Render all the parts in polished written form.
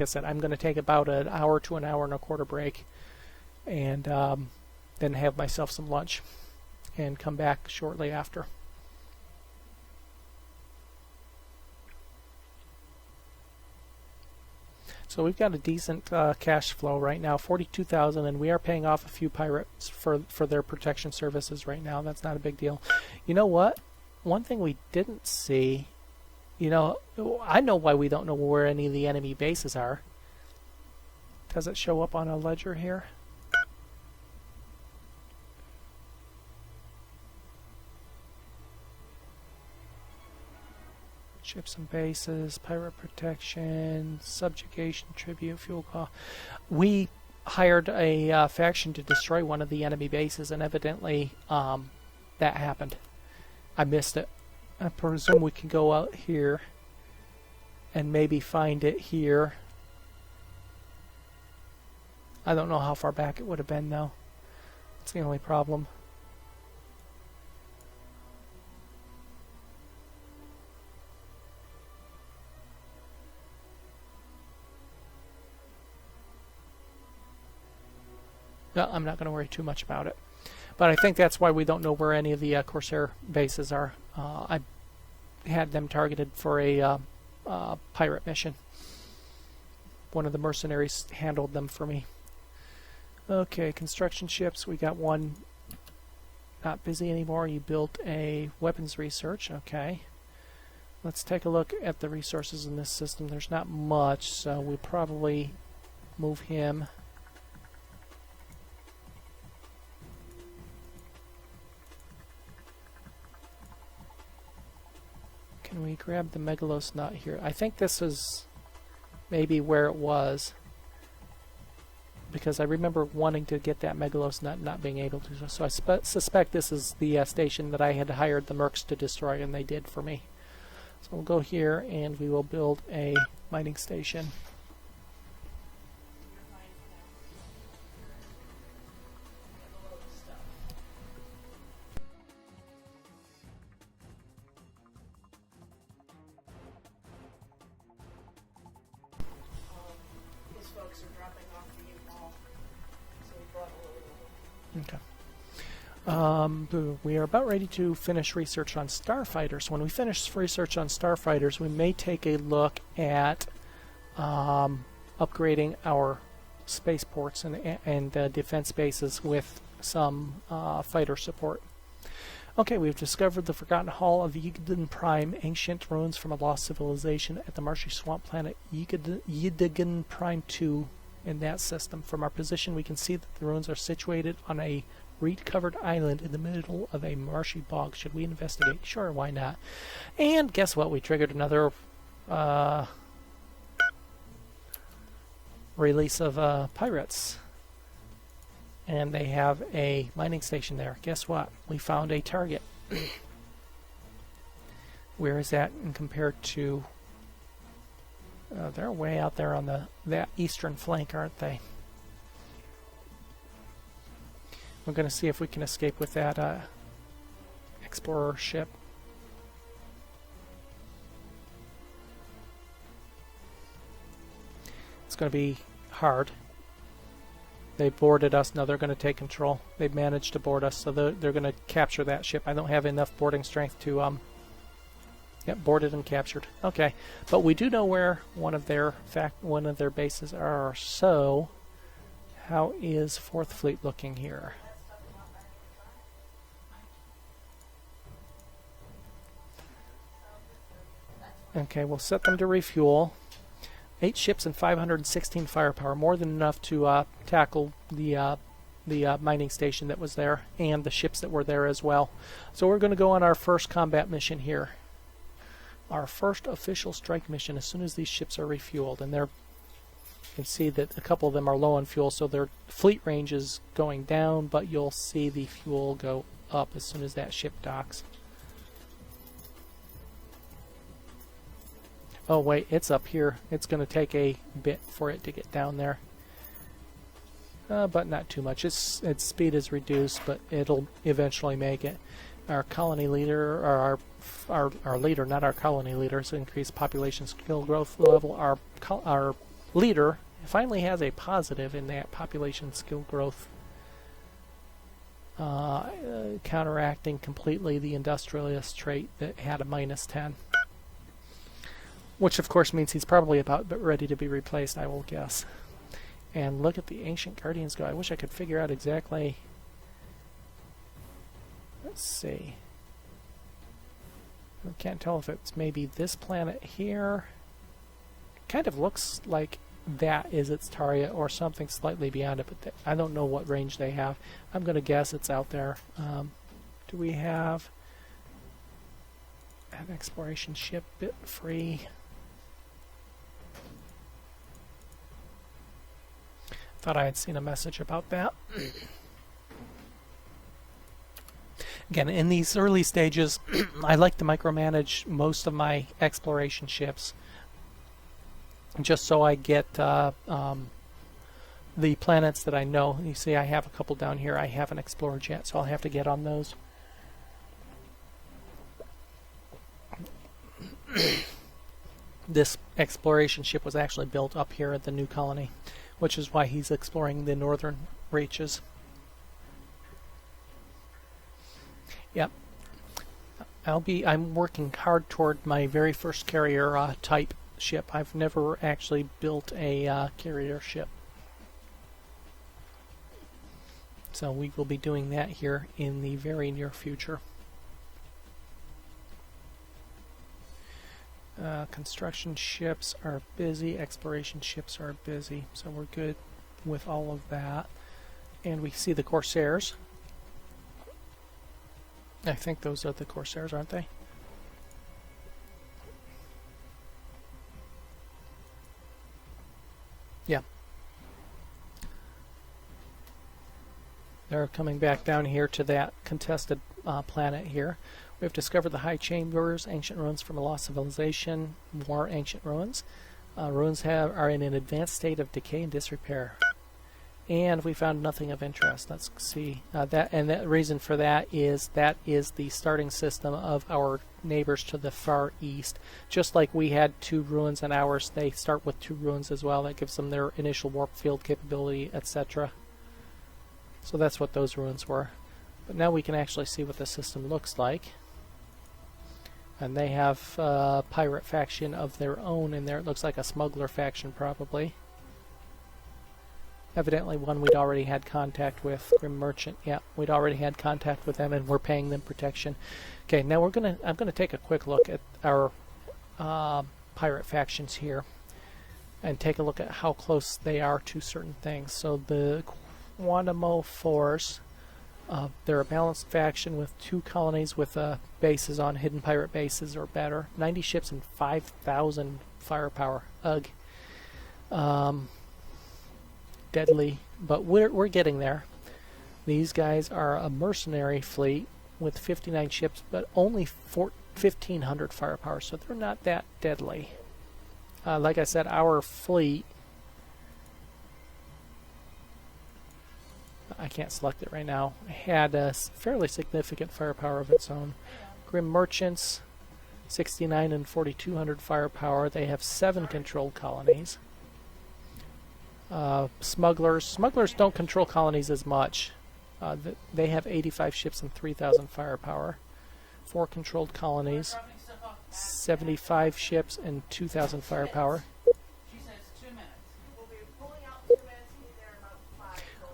I said, I'm going to take about an hour to an hour and a quarter break, and then have myself some lunch and come back shortly after. So we've got a decent cash flow right now, 42,000, and we are paying off a few pirates for their protection services right now. That's not a big deal. You know what? One thing we didn't see, I know why we don't know where any of the enemy bases are. Does it show up on a ledger here? Ships and bases, pirate protection, subjugation, tribute, fuel cost. We hired a faction to destroy one of the enemy bases, and evidently that happened. I missed it. I presume we can go out here and maybe find it here. I don't know how far back it would have been, though. That's the only problem. No, I'm not going to worry too much about it. But I think that's why we don't know where any of the Corsair bases are. I had them targeted for a pirate mission. One of the mercenaries handled them for me. Okay, construction ships. We got one not busy anymore. You built a weapons research. Okay. Let's take a look at the resources in this system. There's not much, so we'll probably move him. Can we grab the Megalos nut here? I think this is maybe where it was, because I remember wanting to get that Megalos nut, not being able to. So I suspect this is the station that I had hired the mercs to destroy, and they did for me. So we'll go here and we will build a mining station. Okay. We are about ready to finish research on starfighters. When we finish research on starfighters, we may take a look at upgrading our spaceports and defense bases with some fighter support. Okay, we've discovered the Forgotten Hall of Yigadan Prime, ancient ruins from a lost civilization at the marshy swamp planet Yidagan Prime 2 in that system. From our position, we can see that the ruins are situated on a reed-covered island in the middle of a marshy bog. Should we investigate? Sure, why not? And guess what? We triggered another release of pirates. And they have a mining station there. Guess what? We found a target. Where is that in compared to... they're way out there on that eastern flank, aren't they? We're going to see if we can escape with that explorer ship. It's going to be hard. They boarded us. Now they're going to take control. They've managed to board us, so they're going to capture that ship. I don't have enough boarding strength to... Yep, boarded and captured. Okay, but we do know where one of their bases are. So, how is 4th Fleet looking here? Okay, we'll set them to refuel. 8 ships and 516 firepower, more than enough to tackle the mining station that was there and the ships that were there as well. So we're going to go on our first combat mission here. Our first official strike mission as soon as these ships are refueled. And you can see that a couple of them are low on fuel, so their fleet range is going down, but you'll see the fuel go up as soon as that ship docks. Oh wait, it's up here. It's going to take a bit for it to get down there. But not too much. Its speed is reduced, but it'll eventually make it. Our colony leader, or our leader, not our colony leader, so increased population skill growth level. Our leader finally has a positive in that population skill growth, counteracting completely the industrialist trait that had a -10. Which of course means he's probably about ready to be replaced, I will guess. And look at the Ancient Guardians go. I wish I could figure out exactly. Let's see. I can't tell if it's maybe this planet here. It kind of looks like that is its target or something slightly beyond it, but I don't know what range they have. I'm going to guess it's out there. Do we have an exploration ship bit free? Thought I had seen a message about that. Again, in these early stages, I like to micromanage most of my exploration ships, just so I get the planets that I know. You see, I have a couple down here I haven't explored yet, so I'll have to get on those. This exploration ship was actually built up here at the new colony, which is why he's exploring the northern reaches. Yep. I'm working hard toward my very first carrier type ship. I've never actually built a carrier ship. So we will be doing that here in the very near future. Construction ships are busy, exploration ships are busy, so we're good with all of that. And we see the Corsairs. I think those are the Corsairs, aren't they? Yeah. They're coming back down here to that contested planet here. We've discovered the High Chambers, ancient ruins from a lost civilization, more ancient ruins. Ruins are in an advanced state of decay and disrepair. And we found nothing of interest. Let's see. The reason for that is the starting system of our neighbors to the far east. Just like we had 2 ruins on ours, they start with 2 ruins as well. That gives them their initial warp field capability, etc. So that's what those ruins were. But now we can actually see what the system looks like. And they have a pirate faction of their own in there. It looks like a smuggler faction, probably. Evidently one we'd already had contact with. Grim Merchant, yeah, we'd already had contact with them and we're paying them protection. Okay, now I'm gonna take a quick look at our pirate factions here and take a look at how close they are to certain things. So the Quantamo Force, they're a balanced faction with 2 colonies with bases on hidden pirate bases or better. 90 ships and 5,000 firepower. Ugh. Deadly, but we're getting there. These guys are a mercenary fleet with 59 ships, but only 1,500 firepower, so they're not that deadly. Like I said, our fleet, I can't select it right now, had a fairly significant firepower of its own. Grim Merchants, 69 and 4,200 firepower. They have 7 controlled colonies. Smugglers don't control colonies as much. They have 85 ships and 3,000 firepower. 4 controlled colonies, 75 ships and 2,000 firepower.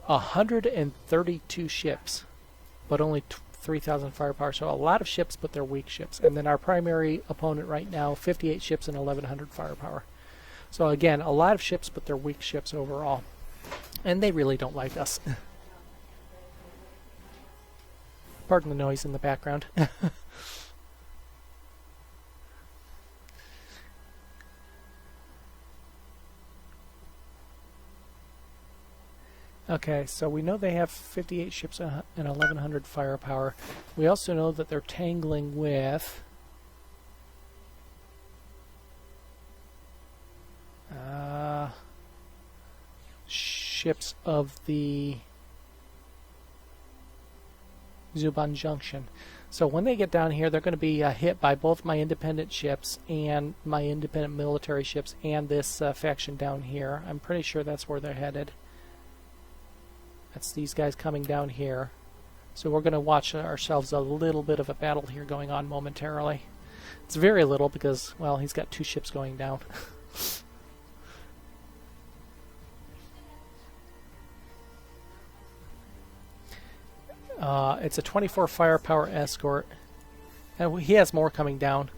132 ships, but only 3,000 firepower. So a lot of ships, but they're weak ships. And then our primary opponent right now, 58 ships and 1,100 firepower. So again, a lot of ships, but they're weak ships overall. And they really don't like us. Pardon the noise in the background. Okay, so we know they have 58 ships and 1,100 firepower. We also know that they're tangling with ships of the Zuban Junction. So when they get down here, they're going to be hit by both my independent ships and my independent military ships and this faction down here. I'm pretty sure that's where they're headed. That's these guys coming down here. So we're going to watch ourselves a little bit of a battle here going on momentarily. It's very little because, well, he's got 2 ships going down. It's a 24 firepower escort, and he has more coming down.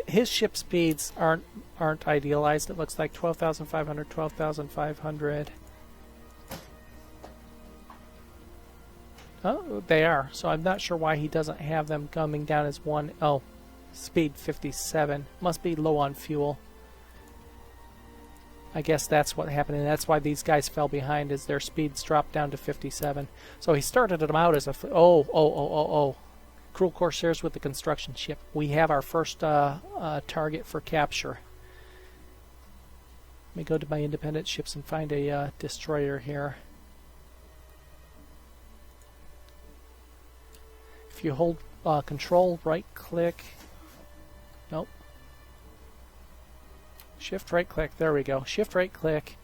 His ship speeds aren't idealized. It looks like 12,500, 12,500. Oh, they are. So I'm not sure why he doesn't have them coming down as one. Oh, speed 57. Must be low on fuel. I guess that's what happened, and that's why these guys fell behind, is their speeds dropped down to 57. So he started them out as a... Cruel Corsairs with the construction ship. We have our first target for capture. Let me go to my independent ships and find a destroyer here. If you hold control, right-click... Nope. Shift right click, there we go. Shift right click,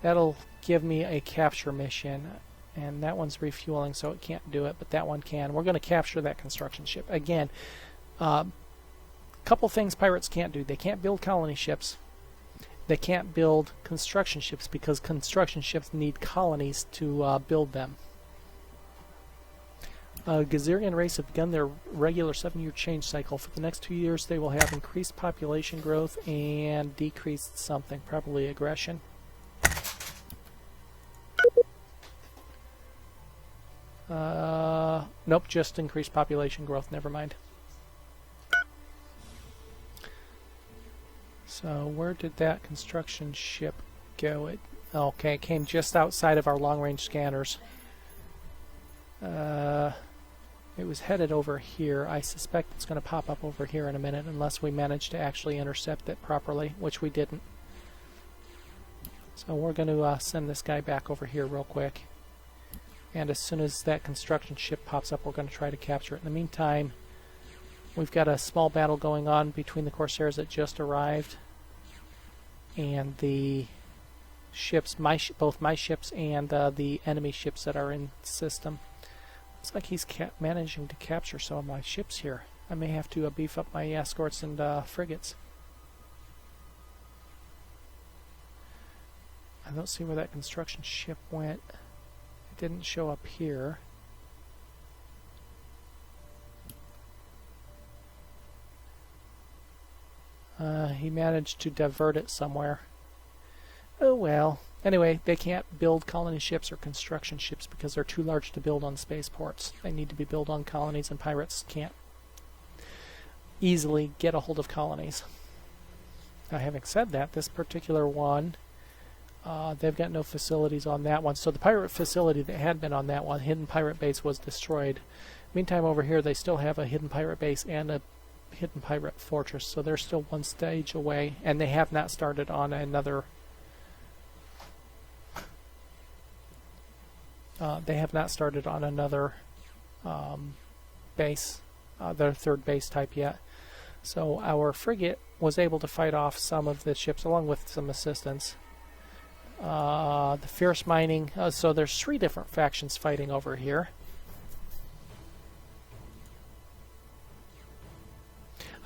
that'll give me a capture mission, and that one's refueling so it can't do it, but that one can. We're going to capture that construction ship. Again, couple things pirates can't do. They can't build colony ships. They can't build construction ships because construction ships need colonies to build them. Gazarian race have begun their regular 7-year change cycle. For the next 2 years, they will have increased population growth and decreased something, probably aggression. Nope, just increased population growth. Never mind. So where did that construction ship go? Okay, it came just outside of our long-range scanners. It was headed over here. I suspect it's going to pop up over here in a minute unless we manage to actually intercept it properly, which we didn't. So we're going to send this guy back over here real quick. And as soon as that construction ship pops up, we're going to try to capture it. In the meantime, we've got a small battle going on between the Corsairs that just arrived and the ships, both my ships and the enemy ships that are in the system. Looks like he's managing to capture some of my ships here. I may have to beef up my escorts and frigates. I don't see where that construction ship went. It didn't show up here. He managed to divert it somewhere. Oh well. Anyway, they can't build colony ships or construction ships because they're too large to build on spaceports. They need to be built on colonies, and pirates can't easily get a hold of colonies. Now, having said that, this particular one, they've got no facilities on that one. So the pirate facility that had been on that one, hidden pirate base, was destroyed. Meantime, over here, they still have a hidden pirate base and a hidden pirate fortress. So they're still one stage away, and they have not started on another... base, their third base type yet. So our frigate was able to fight off some of the ships along with some assistance. The fierce mining, so there's 3 different factions fighting over here.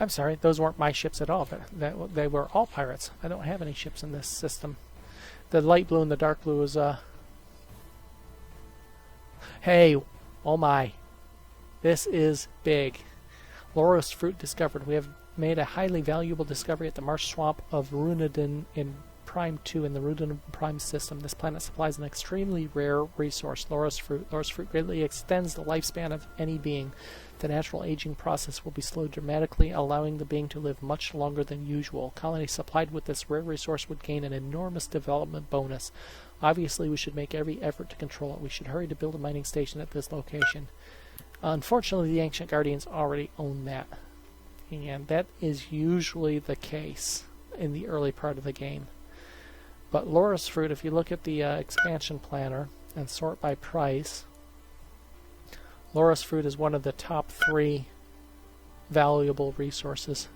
I'm sorry, those weren't my ships at all, but they were all pirates. I don't have any ships in this system. The light blue and the dark blue is Hey, oh my, this is big. Loros fruit discovered. We have made a highly valuable discovery at the marsh swamp of Runodin in Prime 2 in the Runodin Prime system. This planet supplies an extremely rare resource, Loros fruit. Loros fruit greatly extends the lifespan of any being. The natural aging process will be slowed dramatically, allowing the being to live much longer than usual. Colonies supplied with this rare resource would gain an enormous development bonus. Obviously, we should make every effort to control it. We should hurry to build a mining station at this location. Unfortunately, the Ancient Guardians already own that. And that is usually the case in the early part of the game. But Loros fruit, if you look at the expansion planner and sort by price, Loros fruit is one of the top 3 valuable resources.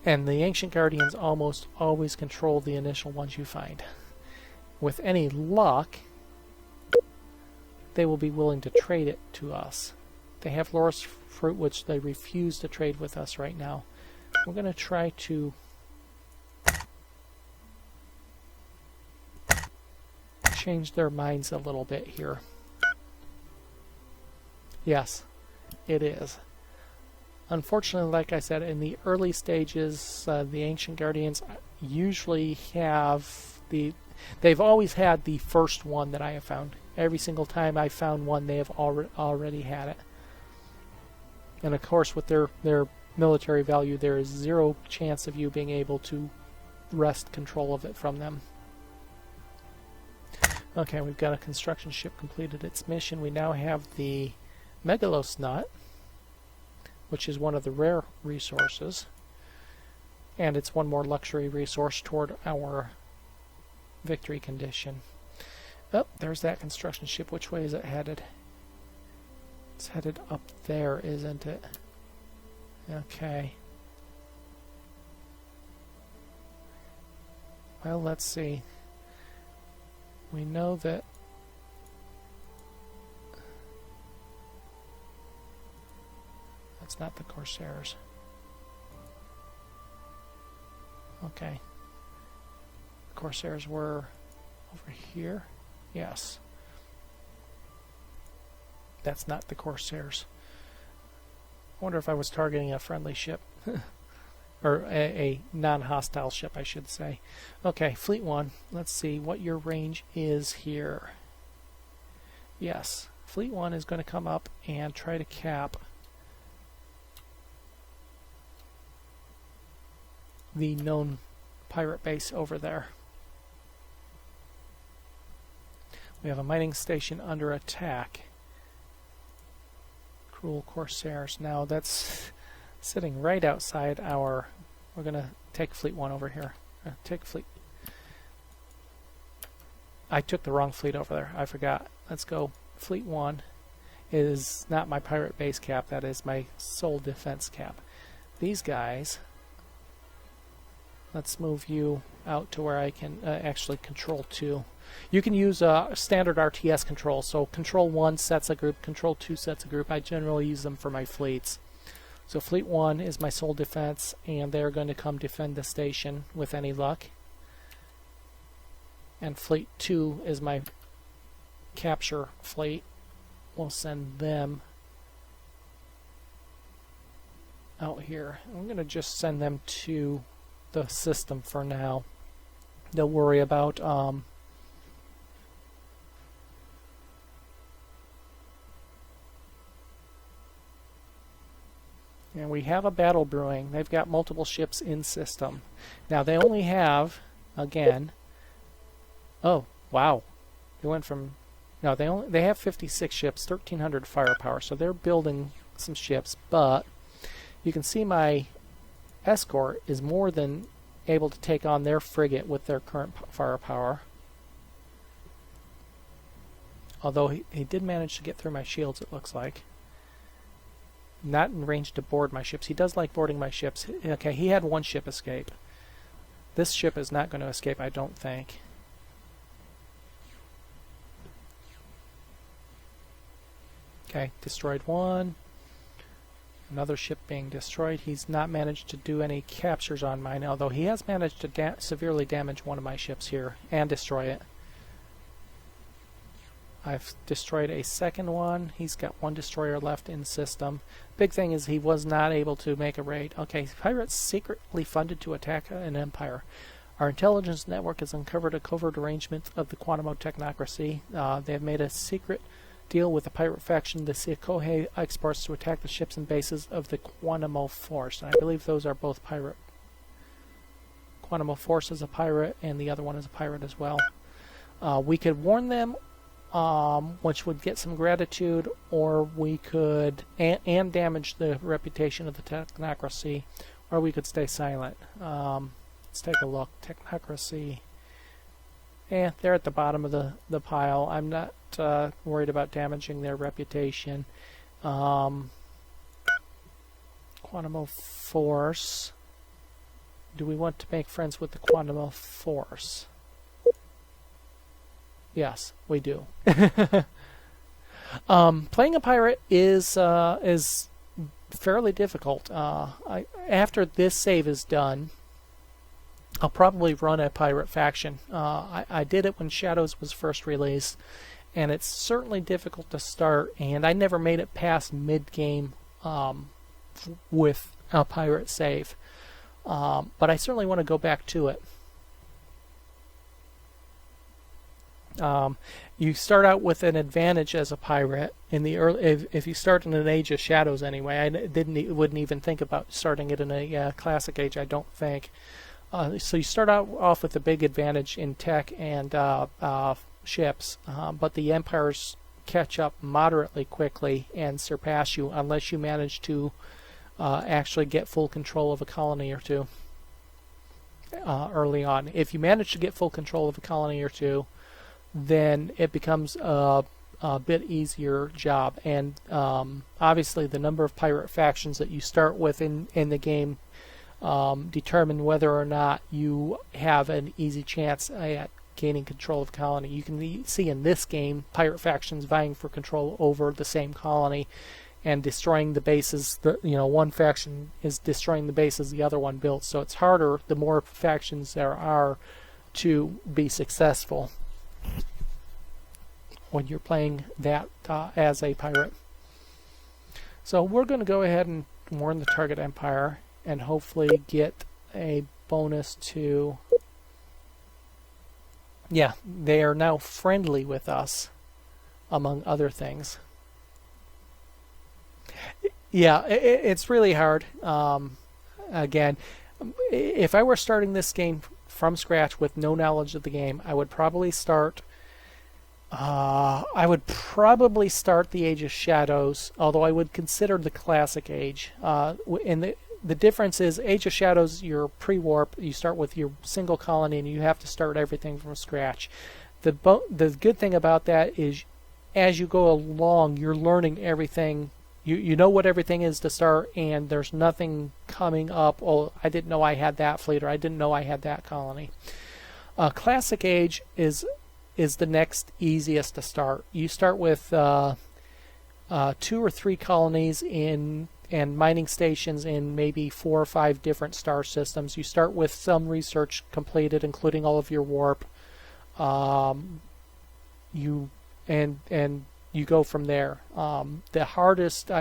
And the Ancient Guardians almost always control the initial ones you find. With any luck, they will be willing to trade it to us. They have Loris fruit, which they refuse to trade with us right now. We're going to try to change their minds a little bit here. Yes, it is. Unfortunately, like I said, in the early stages, the Ancient Guardians usually have they've always had the first one that I have found. Every single time I found one, they have already had it. And of course, with their military value, there is zero chance of you being able to wrest control of it from them. Okay, we've got a construction ship completed its mission. We now have the Megalos Nut, which is one of the rare resources. And it's one more luxury resource toward our victory condition. Oh, there's that construction ship. Which way is it headed? It's headed up there, isn't it? Okay. Well, let's see. We know that that's not the Corsairs. Okay. The Corsairs were over here. Yes. That's not the Corsairs. I wonder if I was targeting a friendly ship. Or a non-hostile ship, I should say. Okay, Fleet 1. Let's see what your range is here. Yes, Fleet 1 is going to come up and try to cap the known pirate base over there. We have a mining station under attack. Cruel Corsairs. Now that's sitting right outside our... We're going to take Fleet 1 over here. Take Fleet... I took the wrong fleet over there. I forgot. Let's go. Fleet 1 is not my pirate base cap. That is my sole defense cap. These guys... Let's move you out to where I can actually control 2. You can use standard RTS control. So control 1 sets a group, control 2 sets a group. I generally use them for my fleets. So Fleet 1 is my sole defense, and they're going to come defend the station with any luck. And Fleet 2 is my capture fleet. We'll send them out here. I'm going to just send them to the system for now. They'll worry about and we have a battle brewing. They've got multiple ships in system. Now they only have, again, oh wow, they went from no, they have 56 ships, 1,300 firepower, so they're building some ships. But you can see my escort is more than able to take on their frigate with their current firepower. Although he did manage to get through my shields, it looks like. Not in range to board my ships. He does like boarding my ships. Okay, he had one ship escape. This ship is not going to escape, I don't think. Okay, destroyed one. Another ship being destroyed. He's not managed to do any captures on mine, although he has managed to severely damage one of my ships here and destroy it. I've destroyed a second one. He's got one destroyer left in system. Big thing is he was not able to make a raid. Okay, pirates secretly funded to attack an empire. Our intelligence network has uncovered a covert arrangement of the Quanamo technocracy. They have made a secret deal with the pirate faction, the Seakohe exports, to attack the ships and bases of the Quanamo Force. And I believe those are both pirate. Quanamo Force is a pirate, and the other one is a pirate as well. We could warn them, which would get some gratitude, or we could and damage the reputation of the technocracy, or we could stay silent. Let's take a look. Technocracy. They're at the bottom of the pile. I'm not worried about damaging their reputation. Quantum of Force. Do we want to make friends with the Quantum of Force? Yes, we do. Playing a pirate is fairly difficult. After this save is done, I'll probably run a pirate faction. I did it when Shadows was first released, and it's certainly difficult to start, and I never made it past mid-game with a pirate save. But I certainly want to go back to it. You start out with an advantage as a pirate in the early. If you start in an Age of Shadows, anyway, I wouldn't even think about starting it in a Classic Age. I don't think. So you start out off with a big advantage in tech and ships, but the empires catch up moderately quickly and surpass you unless you manage to actually get full control of a colony or two early on. If you manage to get full control of a colony or two, then it becomes a bit easier job. And obviously the number of pirate factions that you start with in the game determine whether or not you have an easy chance at gaining control of a colony. You can see in this game pirate factions vying for control over the same colony and destroying the bases. One faction is destroying the bases the other one built, so it's harder the more factions there are to be successful when you're playing that as a pirate. So we're going to go ahead and warn the target empire and hopefully get a bonus to... Yeah, they are now friendly with us, among other things. Yeah, it's really hard. Again, if I were starting this game from scratch with no knowledge of the game, I would probably start... the Age of Shadows, although I would consider the Classic Age. And the difference is Age of Shadows, you're pre-warp, you start with your single colony and you have to start everything from scratch. The good thing about that is as you go along, you're learning everything. You know what everything is to start, and there's nothing coming up, oh, I didn't know I had that fleet, or I didn't know I had that colony. Classic Age is the next easiest to start. You start with 2 or 3 colonies and mining stations in maybe 4 or 5 different star systems. You start with some research completed, including all of your warp. You go from there. The hardest,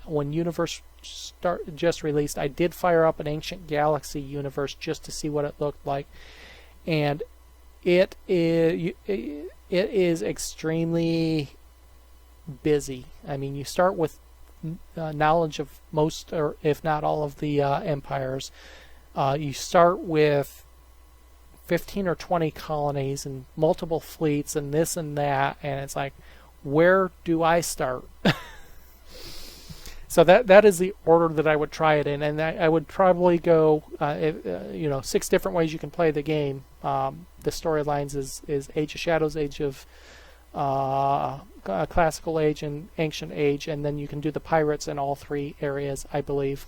when Universe just released, I did fire up an Ancient Galaxy universe just to see what it looked like, and it is extremely busy. I mean, you start with knowledge of most, or if not all, of the empires. You start with 15 or 20 colonies and multiple fleets and this and that, and it's like, where do I start? So that is the order that I would try it in, and I would probably go 6 different ways you can play the game. The storylines is Age of Shadows, Age of Classical Age, and Ancient Age, and then you can do the pirates in all 3 areas, I believe.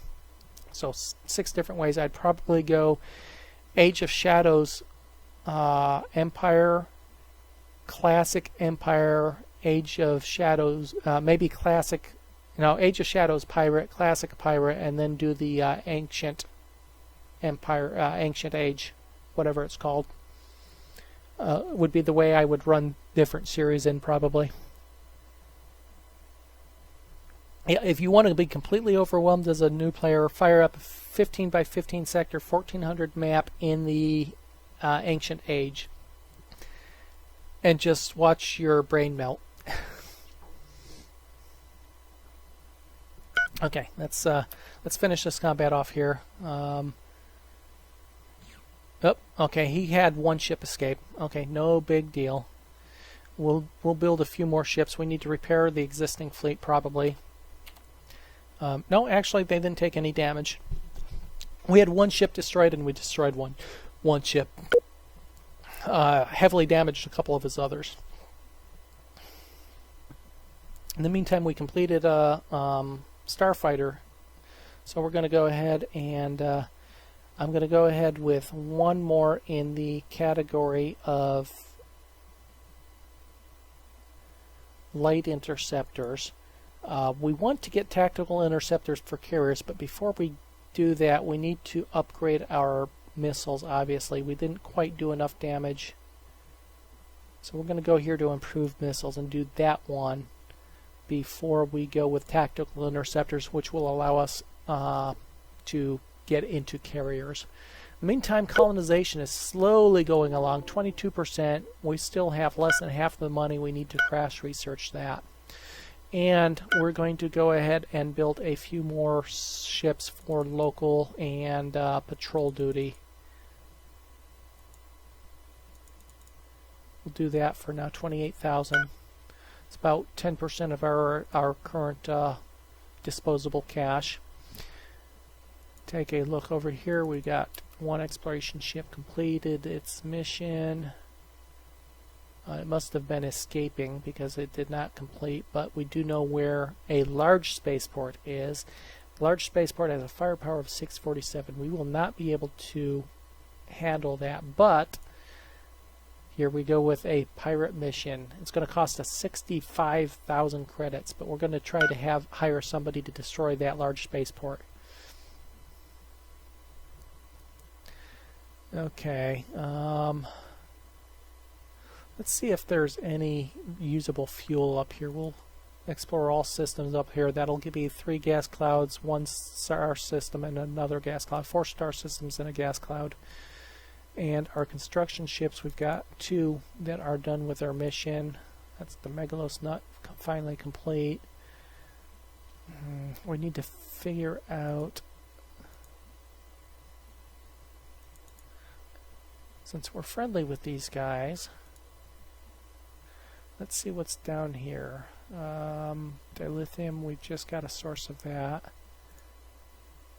So 6 different ways. I'd probably go Age of Shadows, Empire, Classic Empire, Age of Shadows, maybe Classic, Age of Shadows Pirate, Classic Pirate, and then do the Ancient Empire, Ancient Age, whatever it's called. Would be the way I would run different series in, probably. Yeah, if you want to be completely overwhelmed as a new player, fire up a 15 by 15 sector 1400 map in the Ancient Age and just watch your brain melt. Okay, let's finish this combat off here. Okay, he had 1 ship escape. Okay, no big deal. We'll build a few more ships. We need to repair the existing fleet, probably. No, actually, they didn't take any damage. We had 1 ship destroyed, and we destroyed one ship. Heavily damaged a couple of his others. In the meantime, we completed a Starfighter So we're going to go ahead and I'm going to go ahead with one more in the category of light interceptors. We want to get tactical interceptors for carriers, but before we do that, we need to upgrade our missiles, obviously. We didn't quite do enough damage. So we're going to go here to improve missiles and do that one before we go with tactical interceptors, which will allow us to get into carriers. In the meantime, colonization is slowly going along, 22%. We still have less than half the money we need to crash research that. And we're going to go ahead and build a few more ships for local and patrol duty. We'll do that for now, 28,000. It's about 10% of our current disposable cash. Take a look over here. We got one exploration ship completed its mission. It must have been escaping because it did not complete, but we do know where a large spaceport is. The large spaceport has a firepower of 647. We will not be able to handle that, but here we go with a pirate mission. It's going to cost us 65,000 credits, but we're going to try to hire somebody to destroy that large spaceport. Okay, let's see if there's any usable fuel up here. We'll explore all systems up here. That'll give me 3 gas clouds, 1 star system, and another gas cloud. 4 star systems and a gas cloud. And our construction ships, we've got 2 that are done with their mission. That's the Megalos Nut, finally complete. We need to figure out, since we're friendly with these guys, let's see what's down here. Dilithium, we've just got a source of that.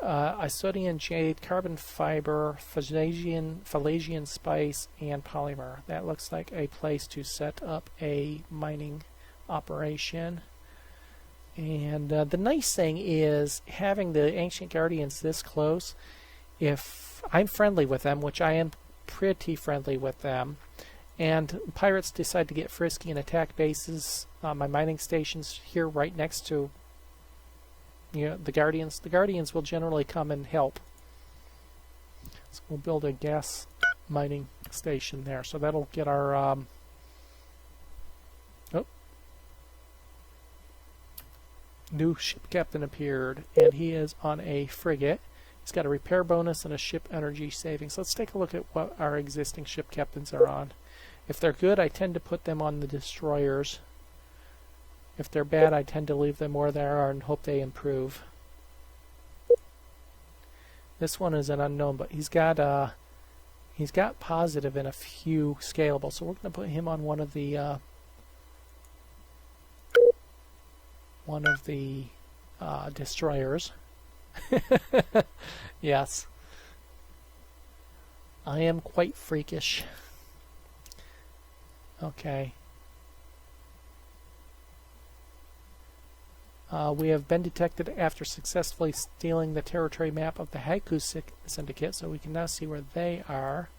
Isodian jade, carbon fiber, Phalasian spice, and polymer. That looks like a place to set up a mining operation. And the nice thing is having the Ancient Guardians this close. If I'm friendly with them, which I am pretty friendly with them, and pirates decide to get frisky and attack bases, my mining stations here right next to the Guardians will generally come and help. So we'll build a gas mining station there. So that'll get our new ship captain appeared, and he is on a frigate. He's got a repair bonus and a ship energy savings. Let's take a look at what our existing ship captains are on. If they're good, I tend to put them on the destroyers. If they're bad, I tend to leave them where they are and hope they improve. This one is an unknown, but he's got positive and a few scalable, so we're going to put him on one of the destroyers. Yes, I am quite freakish. Okay. We have been detected after successfully stealing the territory map of the Haiku Syndicate, so we can now see where they are.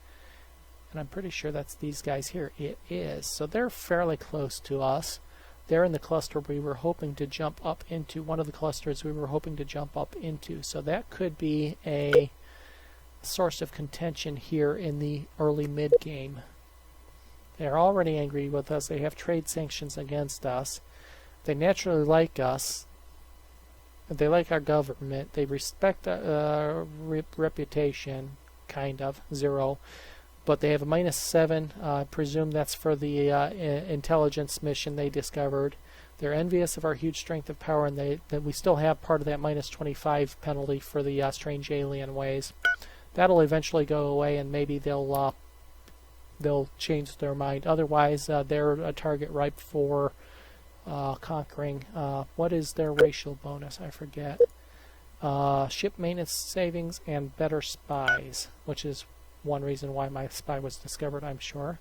And I'm pretty sure that's these guys here. It is. So they're fairly close to us. They're in the cluster we were hoping to jump up into, one of the clusters we were hoping to jump up into. So that could be a source of contention here in the early mid-game. They're already angry with us. They have trade sanctions against us. They naturally like us. They like our government. They respect our reputation, kind of, 0. But they have a -7. I presume that's for the intelligence mission they discovered. They're envious of our huge strength of power, and that we still have part of that -25 penalty for the strange alien ways. That'll eventually go away, and maybe they'll change their mind. Otherwise, they're a target ripe for conquering. What is their racial bonus? I forget. Ship maintenance savings and better spies, which is one reason why my spy was discovered, I'm sure.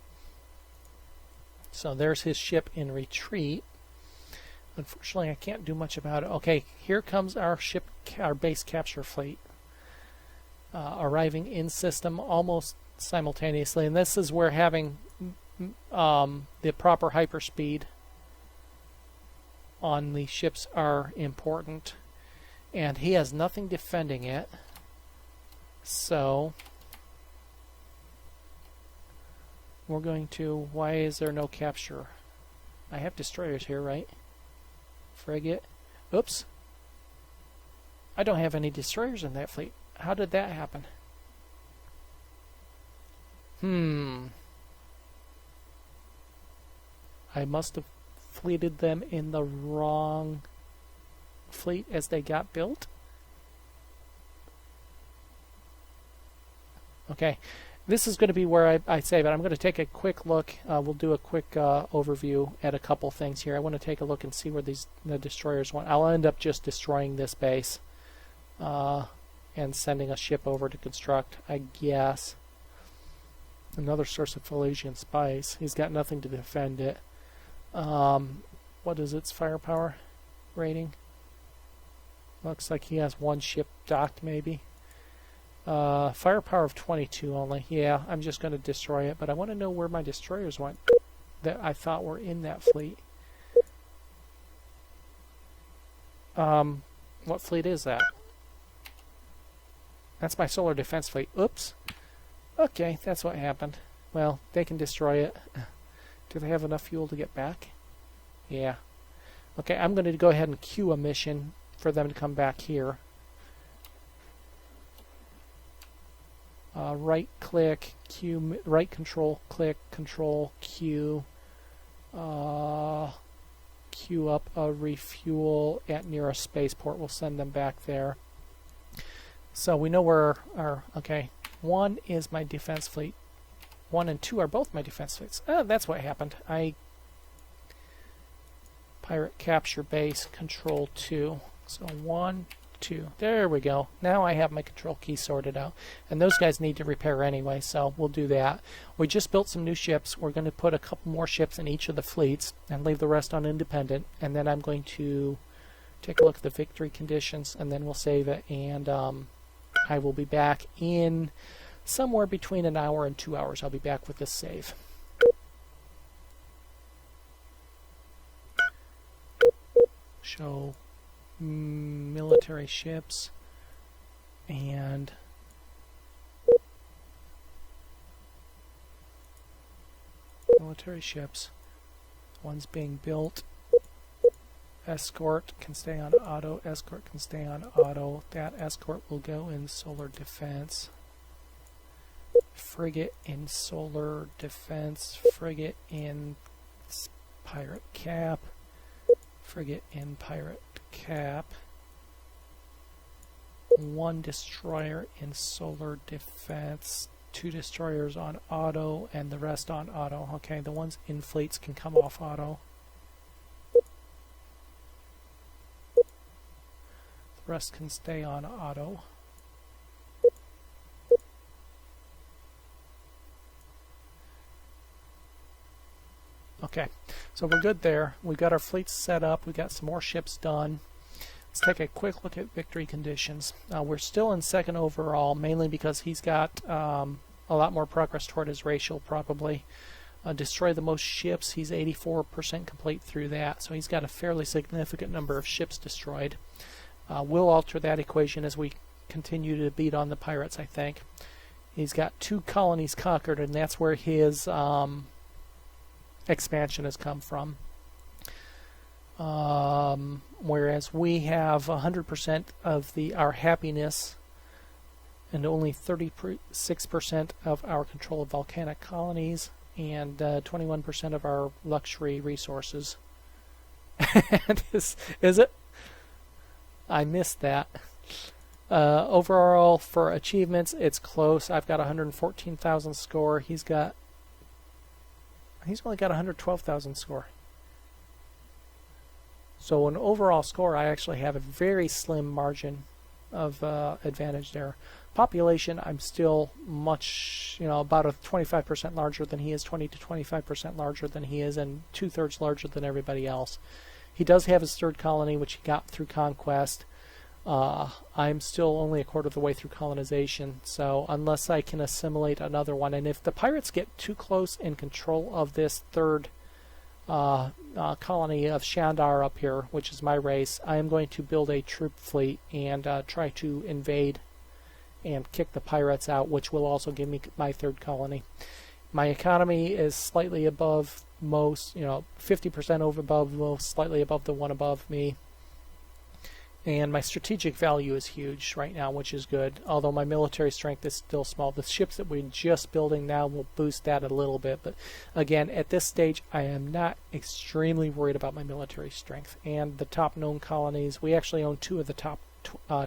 So there's his ship in retreat. Unfortunately, I can't do much about it. Okay, here comes our ship, our base capture fleet, arriving in system almost simultaneously, and this is where having the proper hyperspeed on the ships are important. And he has nothing defending it, so we're going to... Why is there no capture? I have destroyers here, right? Frigate. Oops. I don't have any destroyers in that fleet. How did that happen? I must have fleeted them in the wrong fleet as they got built. Okay, this is going to be where I save it. I'm going to take a quick look. We'll do a quick overview at a couple things here. I want to take a look and see where the destroyers went. I'll end up just destroying this base and sending a ship over to construct, I guess. Another source of Phalasian spice. He's got nothing to defend it. What is its firepower rating? Looks like he has one ship docked, maybe. Firepower of 22 only. Yeah, I'm just going to destroy it, but I want to know where my destroyers went that I thought were in that fleet. What fleet is that? That's my solar defense fleet. Oops. Okay, that's what happened. Well, they can destroy it. Do they have enough fuel to get back? Yeah. Okay, I'm going to go ahead and queue a mission for them to come back here. Right click, queue, right control click, control queue, queue up a refuel at nearest spaceport. We'll send them back there. So we know where our, okay, 1 is my defense fleet. 1 and 2 are both my defense fleets. That's what happened. Pirate capture base, control 2. So 1, 2. There we go. Now I have my control key sorted out. And those guys need to repair anyway, so we'll do that. We just built some new ships. We're going to put a couple more ships in each of the fleets and leave the rest on independent. And then I'm going to take a look at the victory conditions, and then we'll save it. And I will be back in somewhere between an hour and 2 hours. I'll be back with this save. Show military ships and military ships. One's being built. Escort can stay on auto. Escort can stay on auto. That escort will go in solar defense. Frigate in solar defense. Frigate in pirate cap. Frigate in pirate cap. 1 destroyer in solar defense. 2 destroyers on auto and the rest on auto. Okay, the ones in fleets can come off auto. The rest can stay on auto. Okay, so we're good there. We've got our fleets set up. We've got some more ships done. Let's take a quick look at victory conditions. We're still in second overall, mainly because he's got a lot more progress toward his racial, probably. Destroy the most ships. He's 84% complete through that, so he's got a fairly significant number of ships destroyed. We'll alter that equation as we continue to beat on the pirates, I think. He's got 2 colonies conquered, and that's where his expansion has come from. Whereas we have 100% of our happiness and only 36% of our control of volcanic colonies and 21% of our luxury resources. Is it? I missed that. Overall, for achievements, it's close. I've got 114,000 score. He's only got 112,000 score. So an overall score, I actually have a very slim margin of advantage there. Population, I'm still much, about a 25% larger than he is, 20 to 25% larger than he is, and 2/3 larger than everybody else. He does have his third colony, which he got through conquest. I'm still only a quarter of the way through colonization, so unless I can assimilate another one, and if the pirates get too close in control of this third colony of Shandar up here, which is my race, I am going to build a troop fleet and try to invade and kick the pirates out, which will also give me my third colony. My economy is slightly above most, 50% over above most, slightly above the one above me. And my strategic value is huge right now, which is good, although my military strength is still small. The ships that we're just building now will boost that a little bit, but again, at this stage, I am not extremely worried about my military strength. And the top known colonies, we actually own 2 of the top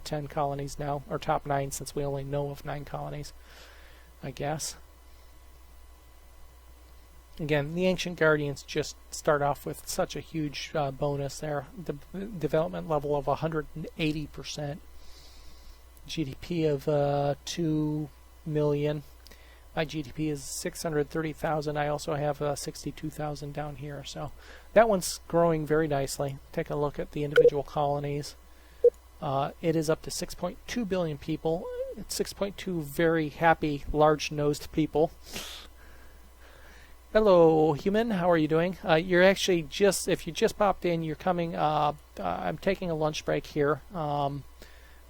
10 colonies now, or top 9, since we only know of 9 colonies, I guess. Again, the Ancient Guardians just start off with such a huge bonus there. The development level of 180%. GDP of 2 million. My GDP is 630,000. I also have 62,000 down here. So that one's growing very nicely. Take a look at the individual colonies. It is up to 6.2 billion people. It's 6.2 very happy, large-nosed people. Hello, human. How are you doing? You're actually if you just popped in, you're coming. I'm taking a lunch break here.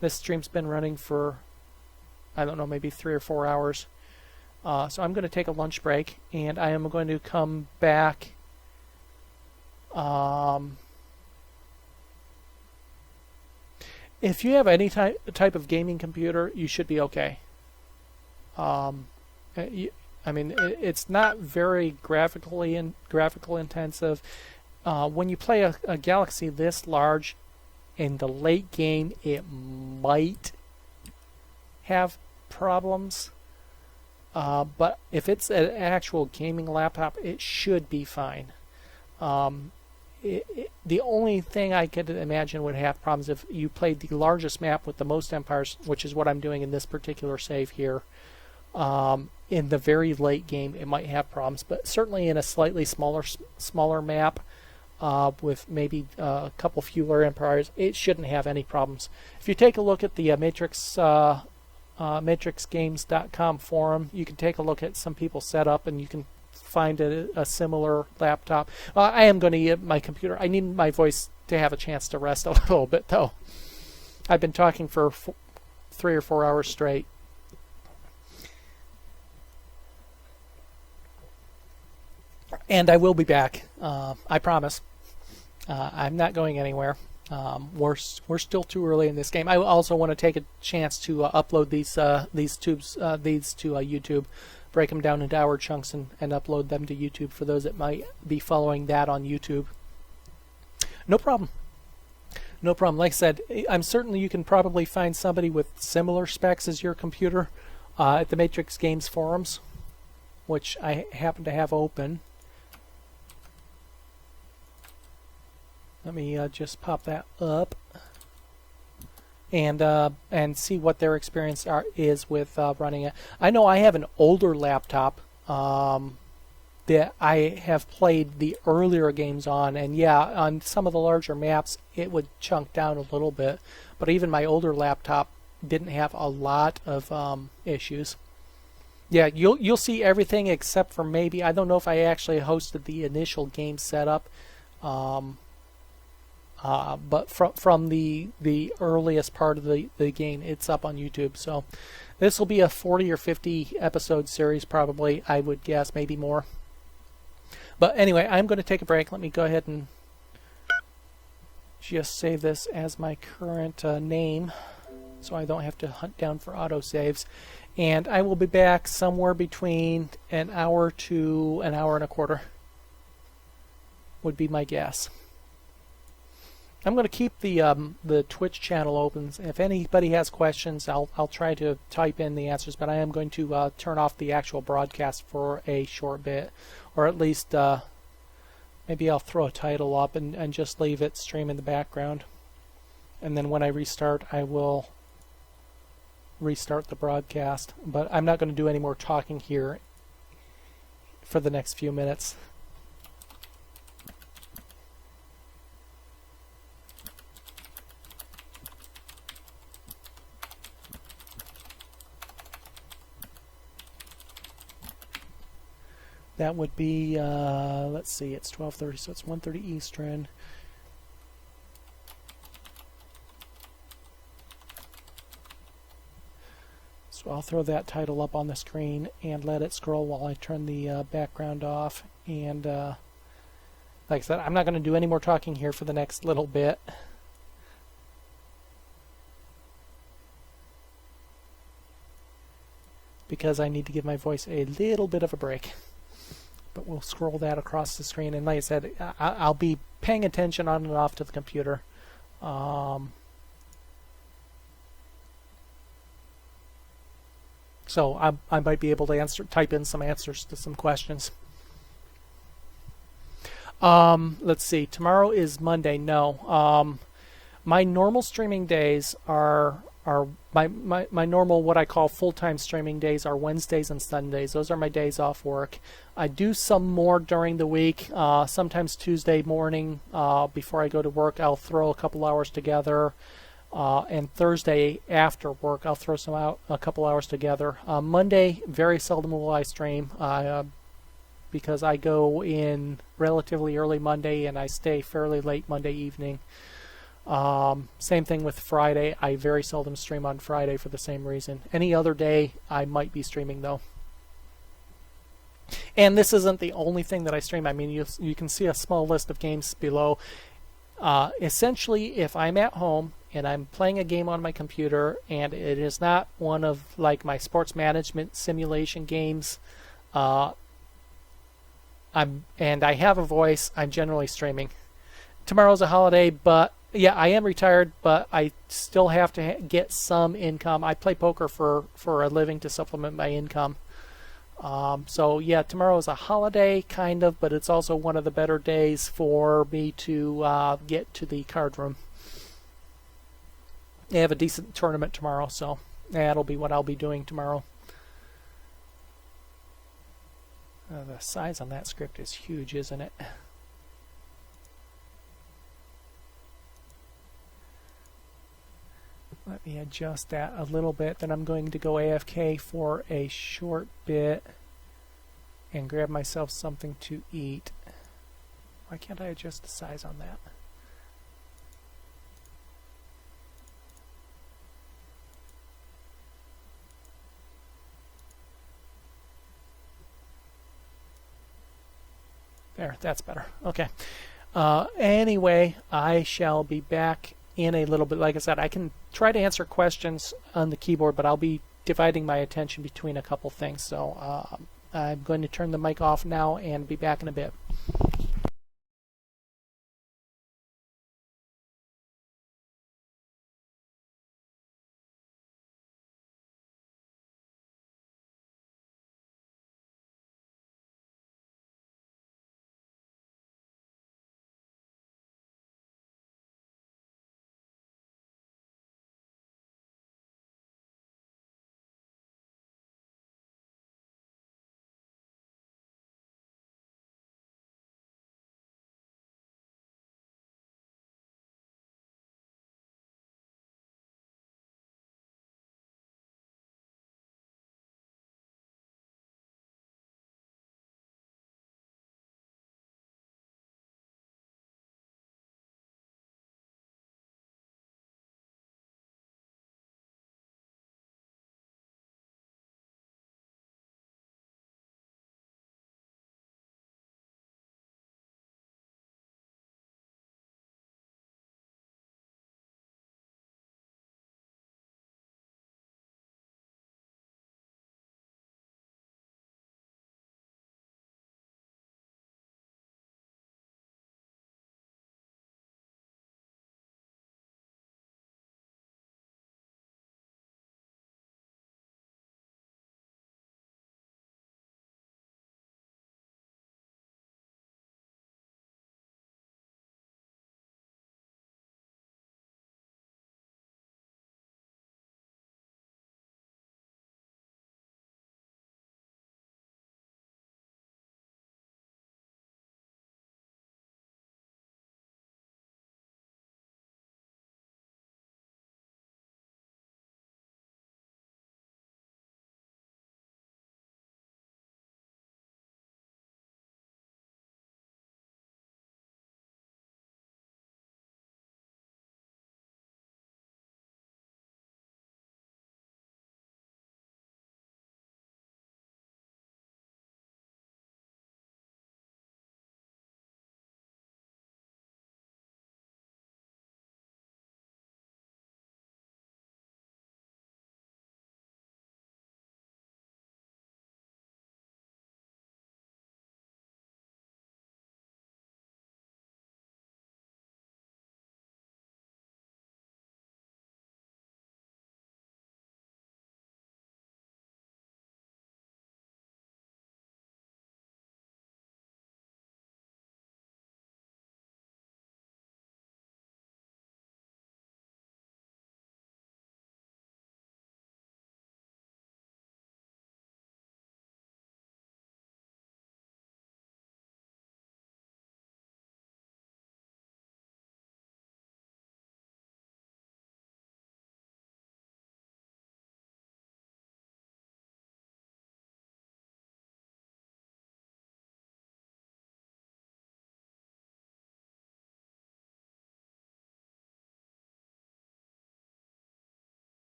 This stream's been running for, I don't know, maybe 3 or 4 hours. So I'm going to take a lunch break, and I am going to come back. If you have any type of gaming computer, you should be okay. It's not very graphical intensive. When you play a galaxy this large in the late game, it might have problems. But if it's an actual gaming laptop, it should be fine. The only thing I could imagine would have problems if you played the largest map with the most empires, which is what I'm doing in this particular save here. In the very late game, it might have problems, but certainly in a slightly smaller map with maybe a couple fewer empires, it shouldn't have any problems. If you take a look at the MatrixGames.com forum, you can take a look at some people's setup, and you can find a similar laptop. I am going to get my computer. I need my voice to have a chance to rest a little bit, though. I've been talking for 3 or 4 hours straight. And I will be back. I promise. I'm not going anywhere. We're still too early in this game. I also want to take a chance to upload these to YouTube, break them down into hour chunks, and upload them to YouTube for those that might be following that on YouTube. No problem. No problem. Like I said, I'm certain you can probably find somebody with similar specs as your computer at the Matrix Games forums, which I happen to have open. Let me just pop that up and see what their experience is with running it. I know I have an older laptop that I have played the earlier games on, and yeah, on some of the larger maps it would chunk down a little bit, but even my older laptop didn't have a lot of issues. Yeah, you'll see everything except for maybe, I don't know if I actually hosted the initial game setup. But from the earliest part of the game, it's up on YouTube. So this will be a 40 or 50 episode series, probably, I would guess, maybe more. But anyway, I'm going to take a break. Let me go ahead and just save this as my current name, so I don't have to hunt down for autosaves. And I will be back somewhere between an hour to an hour and a quarter, would be my guess. I'm going to keep the Twitch channel open. If anybody has questions, I'll try to type in the answers, but I am going to turn off the actual broadcast for a short bit, or at least maybe I'll throw a title up and just leave it stream in the background. And then when I restart, I will restart the broadcast. But I'm not going to do any more talking here for the next few minutes. That would be, let's see, it's 12:30, so it's 1:30 Eastern. So I'll throw that title up on the screen and let it scroll while I turn the background off. And like I said, I'm not going to do any more talking here for the next little bit. Because I need to give my voice a little bit of a break. But we'll scroll that across the screen. And like I said, I'll be paying attention on and off to the computer. So I might be able to type in some answers to some questions. Let's see. Tomorrow is Monday. No. My normal streaming days are my normal, what I call full-time streaming days, are Wednesdays and Sundays. Those are my days off work. I do some more during the week. Sometimes Tuesday morning before I go to work, I'll throw a couple hours together. And Thursday after work, I'll throw a couple hours together. Monday, very seldom will I stream because I go in relatively early Monday and I stay fairly late Monday evening. Same thing with Friday. I very seldom stream on Friday for the same reason. Any other day, I might be streaming though. And this isn't the only thing that I stream. I mean, you can see a small list of games below. Essentially, if I'm at home and I'm playing a game on my computer and it is not one of like my sports management simulation games, and I have a voice, I'm generally streaming. Tomorrow's a holiday, but yeah, I am retired, but I still have to get some income. I play poker for a living to supplement my income. So yeah, tomorrow is a holiday, kind of, but it's also one of the better days for me to get to the card room. I have a decent tournament tomorrow, so that'll be what I'll be doing tomorrow. The size on that script is huge, isn't it? Let me adjust that a little bit. Then I'm going to go AFK for a short bit and grab myself something to eat. Why can't I adjust the size on that? There, that's better. Okay. Anyway, I shall be back in a little bit. Like I said, I can try to answer questions on the keyboard, but I'll be dividing my attention between a couple things. So I'm going to turn the mic off now and be back in a bit.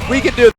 We can do